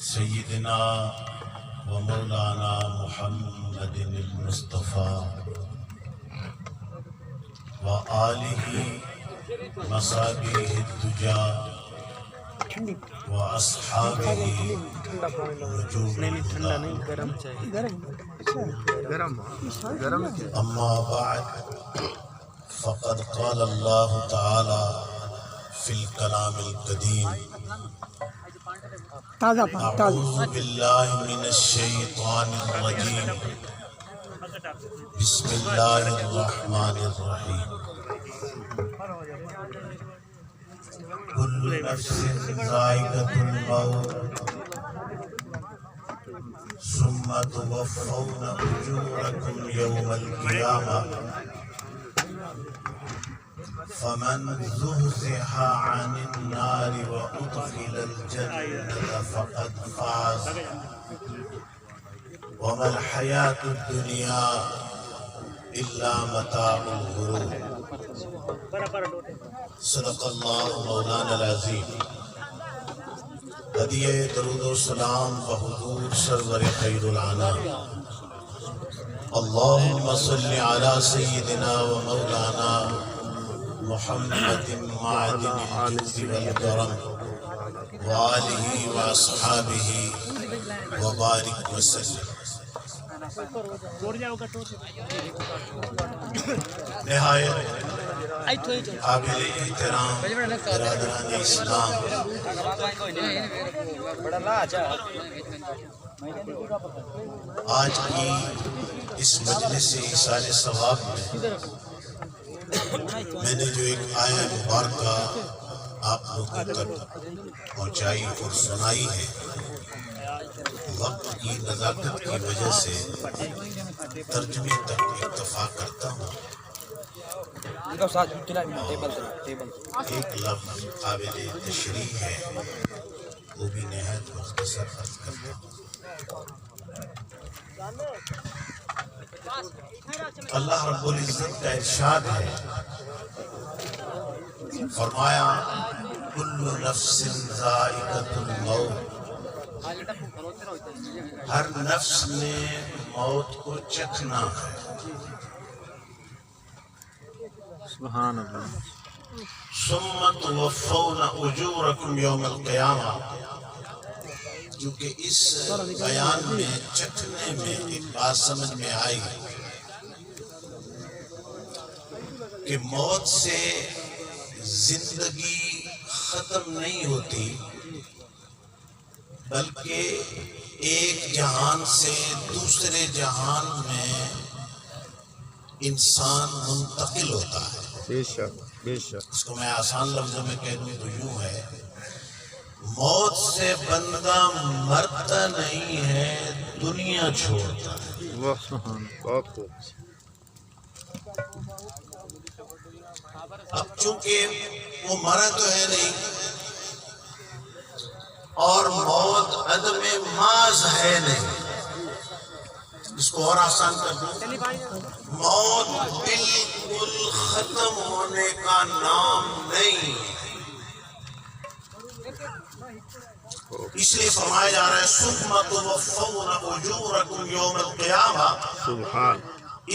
سيدنا ومولانا محمد المصطفى وآله مصابيح الدجى وأصحابه نجوم الهدى أما بعد فقد قال الله تعالى في الكلام القديم أعوذ بالله من الشيطان الرجيم بسم الله الرحمن الرحيم كل نفس ذائقة الموت ثم توفون أجوركم يوم القيامة فمن زحزح عن النار وأدخل الجنة فقد فاز وما الحياة الدنيا إلا متاع الغرور صدق اللہ مولانا العظیم۔ ہدیہ درود و سلام بحضور سرور خیر الانام اللہم صلی علی سیدنا و مولانا محمد معدن الجود والکرم وآلہ واصحابہ وبارک وسلم۔ نہایت قابل احترام برادران اسلام، آج کی اس مجلس ایصال ثواب میں نے جو ایک آیہ مبارکہ آپ لوگوں تک پہنچائی اور سنائی ہے، وقت کی نزاکت کی وجہ سے ترجمے تک اکتفا کرتا ہوں۔ ایک لفظ قابل تشریح ہے، وہ بھی نہایت مختصر عرض کرتا ہوں۔ اللہ رب العزت کا ارشاد ہے، فرمایا کل نفس ذائقۃ الموت، ہر نفس نے موت کو چکھنا ہے۔ سبحان اللہ۔ ثم توفون اجورکم یوم القیامہ، کیونکہ اس بیان میں چکھنے میں ایک بات سمجھ میں آئی کہ موت سے زندگی ختم نہیں ہوتی، بلکہ ایک جہان سے دوسرے جہان میں انسان منتقل ہوتا ہے۔ بے شک بے شک۔ اس کو میں آسان لفظوں میں کہہ دوں تو یوں ہے، موت سے بندہ مرتا نہیں ہے، دنیا چھوڑتا ہے۔ اب چونکہ وہ مرا تو ہے نہیں، اور موت عدم ماض ہے نہیں، اس کو اور آسان کر دوں، موت بالکل ختم ہونے کا نام نہیں۔ اس لیے فرمایا جا رہا ہے ثم توفون اجورکم یوم القیامہ، سبحان،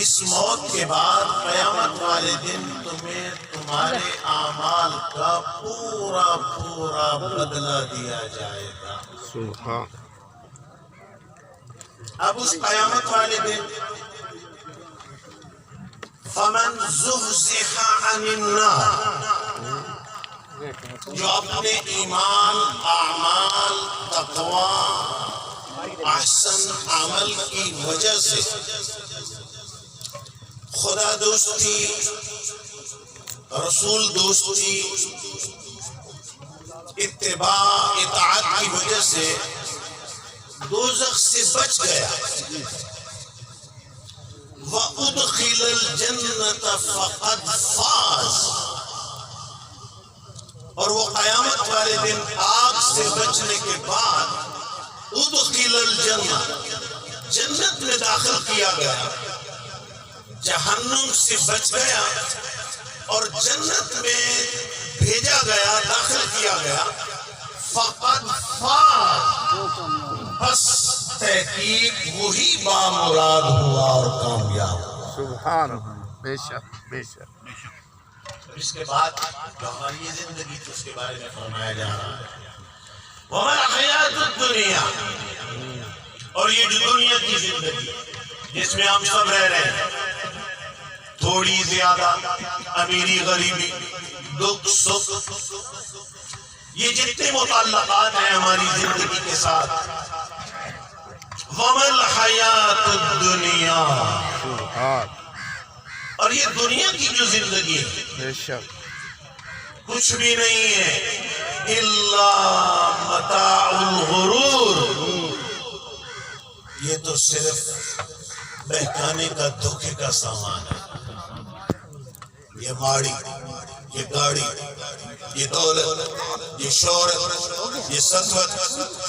اس موت کے بعد قیامت والے دن تمہیں تمہارے اعمال کا پورا پورا بدلہ دیا جائے گا۔ سبحان۔ اب اس قیامت والے دن فمن زحزح عن النار، جو اپنے ایمان، اعمال، تقوی، احسن عمل کی وجہ سے خدا دوستی، رسول دوستی، اتباع اطاعت کی وجہ سے دوزخ سے بچ گیا، وَأُدْخِلَ الْجَنَّةَ فَقَدْ فَازَ، اور وہ قیامت والے دن آگ سے بچنے کے بعد اُدْخِلَ الْجَنَّةَ، جنت میں داخل کیا گیا، جہنم سے بچ گیا اور جنت میں بھیجا گیا، داخل کیا گیا، فقد فاز، بس تحقیق وہی بامراد ہوا اور کامیاب ہوا۔ سبحان بے شک بے شک۔ اس کے بعد جو ہماری یہ زندگی تھی اس کے بارے میں فرمایا جا رہا ہے وَمَا الْحَيَاةُ الدُّنْيَا، اور یہ جو دنیا کی زندگی جس میں ہم سب رہ رہے ہیں، تھوڑی زیادہ امیری غریبی دکھ سکھ، یہ جتنے متعلقات ہیں ہماری زندگی کے ساتھ، وَمَا الْحَيَاةُ الدُّنْيَا، سبحان اور یہ دنیا کی جو زندگی ہے بے شک کچھ بھی نہیں ہے الا متاع الغرور، یہ تو صرف بہکانے کا دھوکے کا سامان ہے۔ یہ ماڑی، یہ گاڑی، یہ دولت، یہ شہرت، یہ سطوت،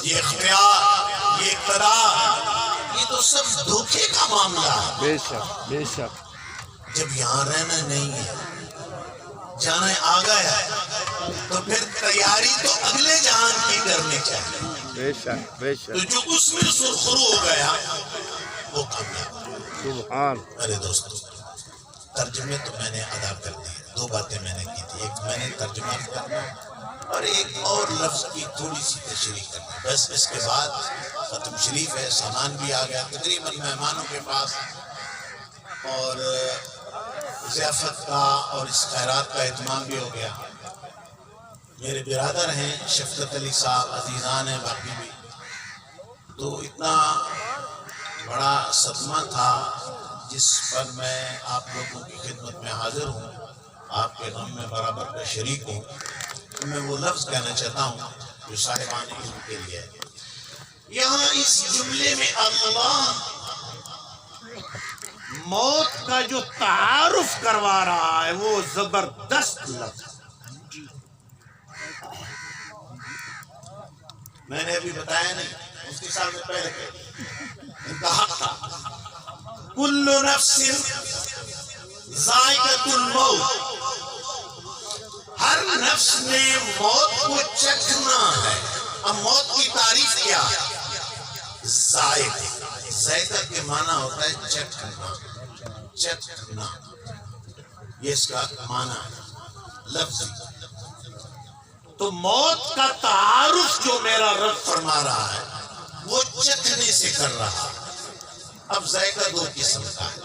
یہ اختیار، یہ اقتدار، یہ تو سب دھوکے کا معاملہ ہے۔ بے شک بے شک۔ جب یہاں رہنا نہیں ہے، جانا آ گیا تو پھر تیاری تو اگلے جہان کی کرنی چاہیے۔ بے شک بے تو شک۔ جو اس میں سرخرو ہو گیا وہ کامیاب۔ سبحان ارے دوستو، ترجمے تو میں نے ادا کر دیے، دو باتیں میں نے کی تھی، ایک میں نے ترجمہ کرنا اور ایک اور لفظ کی تھوڑی سی تشریح کرنا، بس اس کے بعد ختم شریف ہے، سامان بھی آ گیا تقریباً مہمانوں کے پاس، اور ضیافت کا اور اس خیرات کا اہتمام بھی ہو گیا۔ میرے برادر ہیں شفقت علی صاحب، عزیزان ہیں باقی بھی، تو اتنا بڑا صدمہ تھا جس پر میں آپ لوگوں کی خدمت میں حاضر ہوں، آپ کے غم میں برابر کا شریک ہوں۔ میں وہ لفظ کہنا چاہتا ہوں جو صاحبان علم کے لیے ہے۔ یہاں اس جملے میں اللہ موت کا جو تعارف کروا رہا ہے وہ زبردست لفظ، میں نے ابھی بتایا نہیں، مفتی صاحب نے پہلے کہا، ان کا حق تھا، کل نفس ذائقۃ الموت، ہر نفس نے موت کو چکھنا ہے۔ اب موت کی تعریف کیا ہے؟ ذائقہ، ذائقہ کے معنی ہوتا ہے چکھنا، چکھنا، یہ اس کا معنی ہے لفظی۔ تو موت کا تعارف جو میرا رب فرما رہا ہے وہ چکھنے سے کر رہا ہے۔ اب ذائقہ دو قسم کا ہے،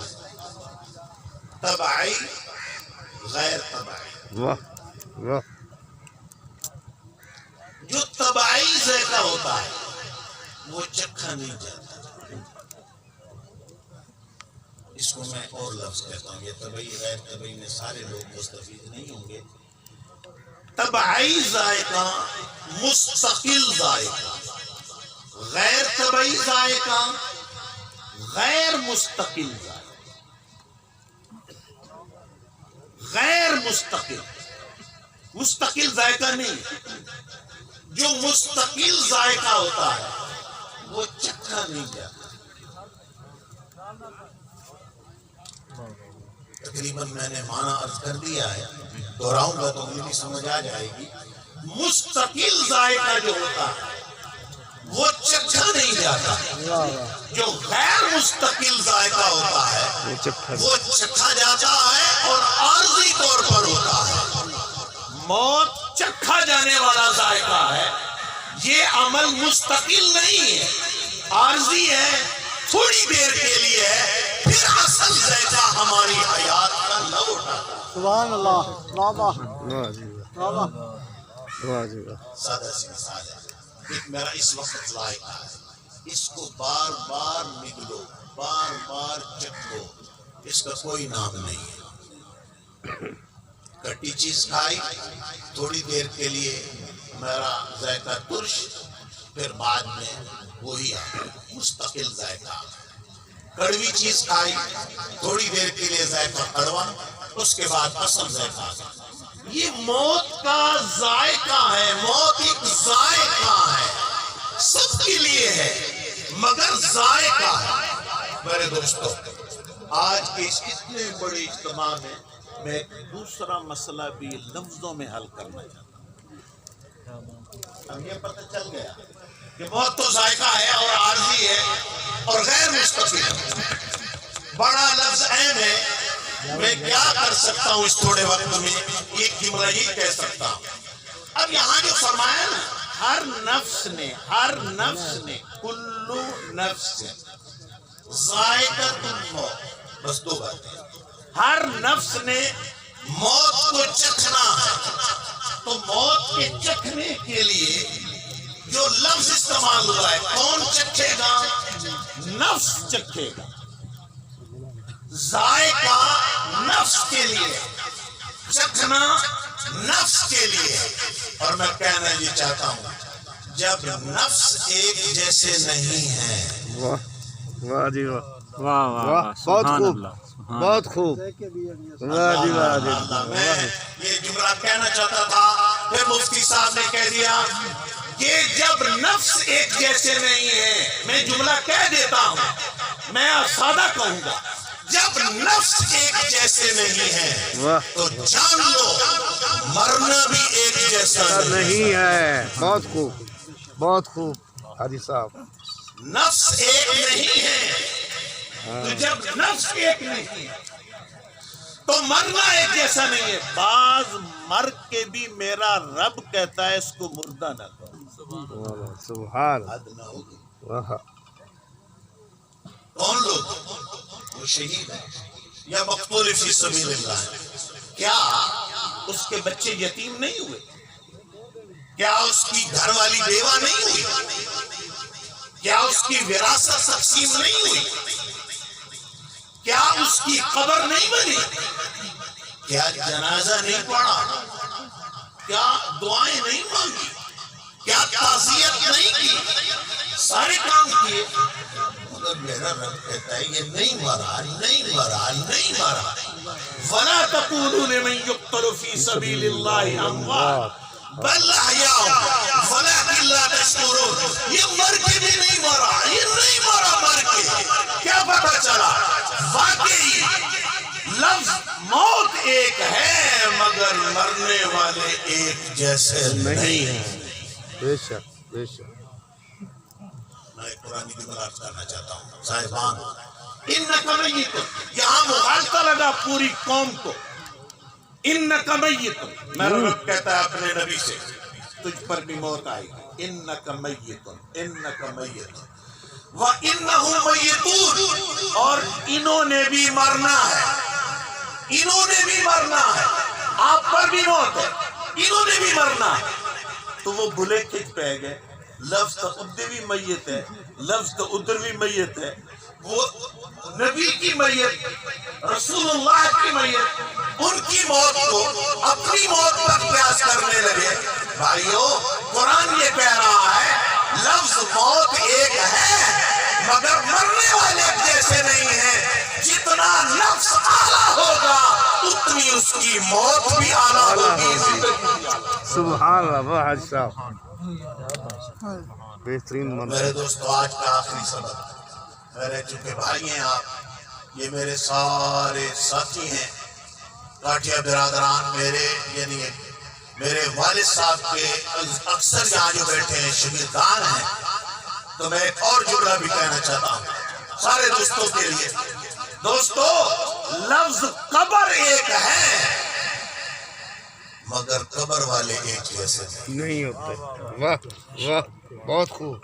طبعی، غیر طبعی۔ واہ واہ۔ جو طبعی ذائقہ ہوتا ہے وہ چکھا نہیں جاتا، اس کو میں اور لفظ کہتا ہوں، یہ طبعی غیر طبعی میں سارے لوگ مستفید نہیں ہوں گے۔ طبعی ذائقہ مستقل ذائقہ، غیر طبعی ذائقہ غیر مستقل ذائقہ، غیر مستقل، مستقل ذائقہ نہیں، جو مستقل ذائقہ ہوتا ہے وہ چکھا نہیں جاتا۔ تقریباً میں نے معنی عرض کر دیا ہے، دہراؤں گا تو مجھے سمجھ آ جائے گی۔ مستقل ذائقہ جو ہوتا ہے وہ چکھا نہیں جاتا، جو غیر مستقل ذائقہ ہوتا ہے وہ چکھا جاتا ہے اور عارضی طور پر ہوتا ہے۔ موت چکھا جانے والا ذائقہ ہے، یہ عمل مستقل نہیں ہے، عارضی ہے، تھوڑی دیر کے لیے ہے، پھر اصل ذائقہ ہماری حیات کا لوٹ آتا ہے۔ سبحان اللہ، بابا واہ جی واہ، بابا۔ واہ جی واہ۔ سادہ سی مثال ہے، ایک میرا اس وقت ذائقہ ہے، اس کو بار بار نگلو، بار بار چکھو، اس کا کوئی نام نہیں ہے۔ کٹی چیز کھائی، تھوڑی دیر کے لیے میرا ذائقہ ترش، پھر بعد میں وہی آ گیا، مستقل ذائقہ آ گیا۔ کڑوی چیز کھائی، تھوڑی دیر کے لیے ذائقہ کڑوا، اس کے بعد اصل ذائقہ آ گیا۔ یہ موت کا ذائقہ ہے، موت ایک ذائقہ ہے، سب کے لیے ہے مگر ذائقہ ہے۔ میرے دوستو، آج کے اس اتنے بڑے اجتماع میں میں ایک دوسرا مسئلہ بھی لفظوں میں حل کرنا چاہتا ہوں۔ اب یہ پتہ چل گیا کہ موت تو ذائقہ ہے اور عارضی ہے اور غیر مستقل ہے. بڑا لفظ اہم ہے. میں کیا کر سکتا ہوں اس تھوڑے وقت میں؟ ایک جملہ یہ کہہ سکتا ہوں. اب یہاں جو فرمایا نا ہر نفس نے کلو نفس ذائقۃ الموت، بس دو باتیں. ہر نفس نے موت کو چکھنا ہے. تو موت کے چکھنے کے لیے جو لفظ استعمال ہوا ہے، کون چکھے گا؟ نفس چکھے گا. ذائقہ نفس کے لیے، چکھنا نفس کے لیے. اور میں کہنا یہ چاہتا ہوں جب نفس ایک جیسے نہیں ہے. واہ واہ جی واہ واہ واہ واہ، واہ، بہت سبحان خوب اللہ، سبحان بہت خوب. واہ جی واہ جی اللہ، میں واہ. یہ جملہ کہنا چاہتا تھا، پھر مفتی صاحب نے کہہ دیا کہ جب نفس ایک جیسے نہیں ہے. میں جملہ کہہ دیتا ہوں، میں سادہ کہوں گا، جب نفس ایک جیسے نہیں ہے واہ تو جان لو مرنا بھی ایک جیسا نہیں. نہیں ہے. بہت خوب بہت خوب حاجی صاحب. نفس ایک نہیں ہے تو جب نفس ایک نہیں ہے تو مرنا ایک جیسا نہیں ہے. بعض مر کے بھی میرا رب کہتا ہے اس کو مردہ نہ کرو. واہ، سبحان حد نہ ہوگی. واہ. کون لوگ؟ وہ شہید ہے یا مقتول فی سبیل اللہ ہے. کیا اس کے بچے یتیم نہیں ہوئے؟ کیا اس کی گھر والی بیوہ نہیں ہوئی؟ کیا اس کی وراثت تقسیم نہیں ہوئی؟ کیا اس کی قبر نہیں بنی؟ کیا جنازہ نہیں پڑھا؟ کیا دعائیں نہیں مانگی؟ کیا تعزیت نہیں کی؟ سارے کام کیے، مگر میرا رب کہتا ہے یہ نہیں مرا، نہیں مرا، نہیں مرا. وَلَا تَقُولُوا لِمَن يُقْتَلُ فِي سَبِيلِ اللَّهِ أَمْوَاتٌ بَلْ أَحْيَاءٌ وَلَٰكِن لَّا تَشْعُرُونَ. یہ مر کے بھی نہیں مرا، یہ نہیں مرا مر کے. کیا پتہ چلا؟ واقعی لفظ موت ایک ہے مگر مرنے والے ایک جیسے نہیں ہیں. بے شک بے شک. میں قرآن کی بات کرنا چاہتا ہوں صاحبان. انک میت، یہاں مغالطہ لگا پوری قوم کو. انک میت، میرا رب کہتا ہے اپنے نبی سے تجھ پر بھی موت آئے گی. انک میت، انک میت وانہم میتون، اور انہوں نے بھی مرنا ہے. انہوں نے بھی مرنا ہے. آپ پر بھی موت ہے، انہوں نے بھی مرنا ہے. تو وہ بھلے کھچ پہ گئے. لفظ تو ادھر بھی میت ہے، لفظ تو ادھر بھی میت ہے. وہ نبی کی میت، رسول اللہ کی میت، ان کی موت کو اپنی موت پر قیاس کرنے لگے. بھائیو قرآن یہ کہہ رہا ہے لفظ موت ایک ہے مگر مرنے والے جیسے نہیں ہیں. جتنا نفس اعلیٰ ہوگا اتنی اس کی موت بھی اعلیٰ ہوگی. سبحان اللہ. واہ حاجی صاحب، بہترین میرے منظر. دوستو آج کا آخری سبق، میرے چونکہ بھائی ہیں آپ، یہ میرے سارے ساتھی ہیں، کاٹیا برادران میرے، یعنی میرے والد صاحب کے اکثر یہاں جو بیٹھے ہیں شاگردان ہیں. تو میں ایک اور جملہ بھی کہنا چاہتا ہوں سارے دوستوں کے لیے. دوستو لفظ قبر ایک ہے مگر قبر والے ایک جیسے نہیں. نہیں ہوتے. واہ واہ، بہت خوب،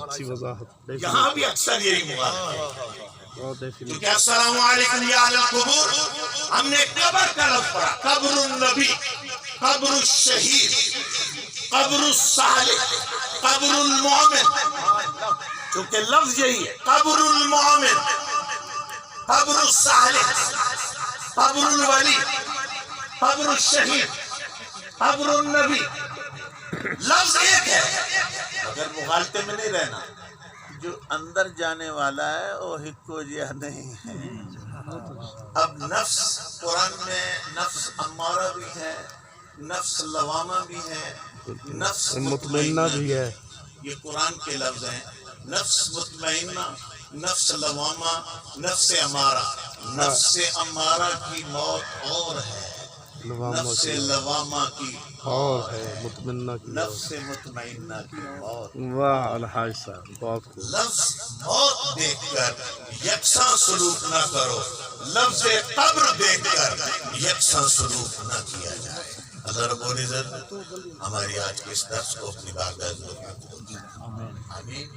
اچھی وضاحت. یہاں بھی اکثر یہی مغالطہ ہے. بہت ایسی. کیونکہ السلام علیکم یا اہل القبور، ہم نے قبر کا لفظ پڑھا. قبر النبی، قبر الشہید، قبر الصالح، قبر المؤمن. چونکہ لفظ یہی ہے، قبر المؤمن، قبر الصالح، قبر الولی، قبر الشہید، قبر النبی. لفظ ایک ہے مگر مغالطے میں نہیں رہنا. جو اندر جانے والا ہے وہ ہکو جیا نہیں ہے. اب نفس قرآن میں نفس امارہ بھی ہے، نفس لوامہ بھی ہے، نفس مطمئنہ بھی ہے. یہ قرآن کے لفظ ہیں. نفس مطمئنہ، نفس لوامہ، نفس امارہ. نفس امارہ کی موت اور ہے، نفس لوامہ کی اور ہے مطمئنہ کی نفس مطمئنہ کی موت واہ الحاج صاحب بہت خوب لفظ موت دیکھ کر یکساں سلوک نہ کرو لفظ قبر دیکھ کر یکساں سلوک نہ کیا جائے اللہ رب العزت ہماری آج کے اس درس کو اپنی بارگاہ میں آمین